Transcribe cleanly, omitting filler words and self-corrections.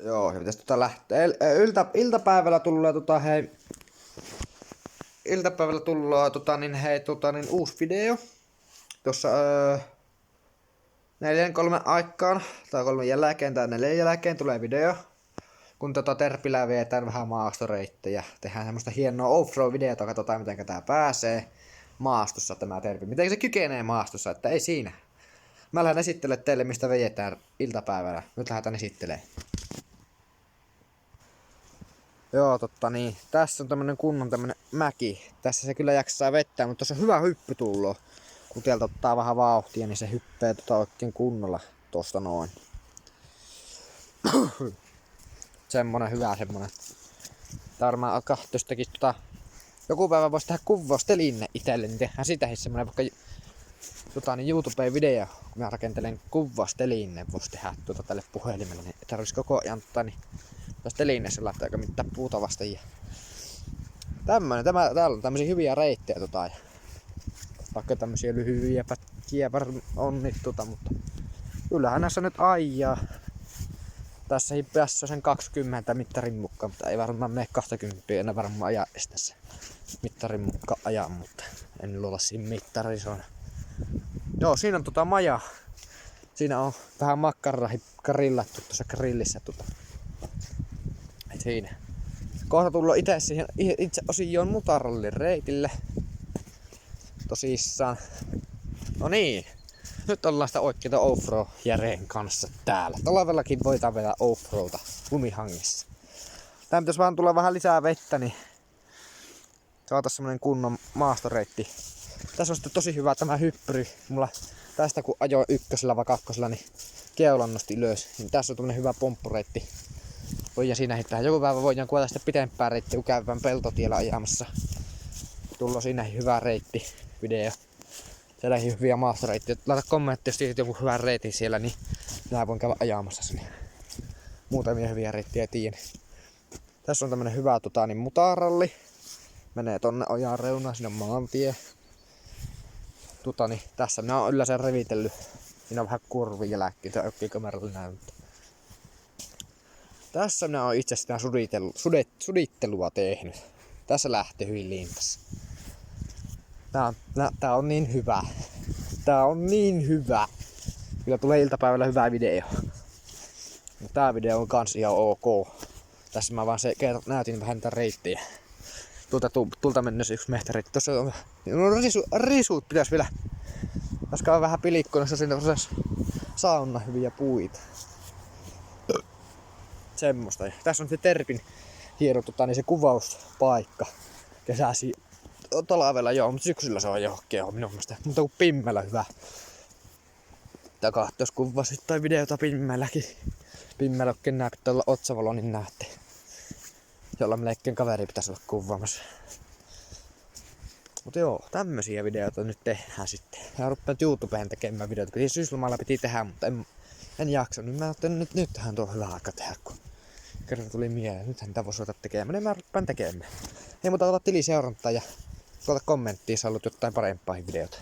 Joo, se pitäisi lähteä. Iltapäivällä tulee iltapäivällä tulee uusi video. Tuossa 4-3 aikaan, tai 3 jälkeen tai 4 jälkeen tulee video. Kun Terpillä vietään vähän maastoreittejä. Tehdään semmoista hienoa offroad-videota, katsotaan miten tää pääsee maastossa tämä Terpi. Miten se kykenee maastossa, että ei siinä. Mä lähden esittelemään teille mistä vejetään iltapäivällä. Nyt lähdetään esittelemään. Joo, tässä on tämmönen kunnon mäki. Tässä se kyllä jaksaa vettää, mutta tuossa on hyvä hyppy tullut. Kun tieltä ottaa vähän vauhtia, niin se hyppee oikein kunnolla tosta noin. Semmonen hyvä semmonen. Varmaan alkaa tostakin joku päivä voisi tehdä kuvaustelinne itselle, niin tehdään sitäkin semmonen vaikka YouTubeen-video, kun mä rakentelen kuvaustelinne, voisi tehdä tälle puhelimelle, niin ei tarvitsisi koko ajan tuossa telineessä laittaa aika mitään puuta vasten. Täällä on tämmösiä hyviä reittejä ja vaikka tämmösiä lyhyitä pätkiä on nyt mutta kyllähän näissä nyt ajaa. Tässä päässä sen 20 mittarin mukaan, mutta ei varmaan mene 20 enää varmaan ajaa tässä mittarin mukaan ajaa, mutta en luulla siinä mittari se on. Joo, siinä on maja. Siinä on vähän makkarahi grillattu tuossa grillissä siinä. Kohta tullaan itse osioon Mutarallin reitille. Tosissaan. No niin. Nyt ollaan sitä oikeita offroad-järjen kanssa täällä. Talvellakin voidaan vetää offroada lumihangessa. Tää pitäis vaan tulla vähän lisää vettä, niin saatais semmonen kunnon maastoreitti. Tässä on sitten tosi hyvä tämä hyppyri. Mulla tästä kun ajoin ykkösellä vai kakkosella, niin keulan nosti ylös. Niin tässä on tämmönen hyvä pomppureitti. Voidaan siinä hittää. Joku päivä voidaan kuvata sitten pitempää reittiä, kun käydään peltotiellä ajamassa. Tullo siinä hyvä reitti video. Siellä on hyviä maastoreittiä. Laita kommentti, jos siitä joku hyvä reitti siellä, niin minä voin käydä ajamassa sinne. Muutamia hyviä reittejä tiedän. Tässä on tämmönen hyvä Mutaralli. Menee tonne ojan reunaan, siinä on maantie. Tässä minä oon yleensä revitellyt. Siinä on vähän kurvin jälkeen, se oikein kameralla näyttää. Tässä minä oon itse asiassa sudittelua tehnyt. Tässä lähtee hyvin lintas. Tää on niin hyvä. Tää on niin hyvä. Kyllä tulee iltapäivällä hyvä video. Tää video on kans ihan ok. Tässä mä vaan näytin vähän niitä reittejä. Tulta mennessä yksi mehtäreitti. Tossa on risut pitäis vielä. Tässä vähän pilikkoina, siinä on sauna hyviä puita. Semmosta. Ja tässä on se Terpin hieno niin se kuvauspaikka. Kesäsi talvella joo, mutta syksyllä se on johonkin minun mielestä. Mutta kun pimmellä hyvä. Tää kahtos kuvasit tai videota pimmälläkin. Pimmellä oikein näyttää olla otsavalo, niin näette. Jolla melkein kaveri pitäisi olla kuvaamassa. Mutta joo, tämmösiä videoita nyt tehdään sitten. Ja rupean YouTubeen tekemään videoita. Syyslomalla piti tehdä, mutta en jaksa. Niin mä ajattelin, että nythän tuo hyvä aika tehdä, kun kerran tuli mieleen. Nythän niitä voisi ruveta tekemään. Niin mä rupean tekemään. Ei muuta ota tiliseurantaa ja tuolta kommenttiin, jos haluat jotain parempaa videota.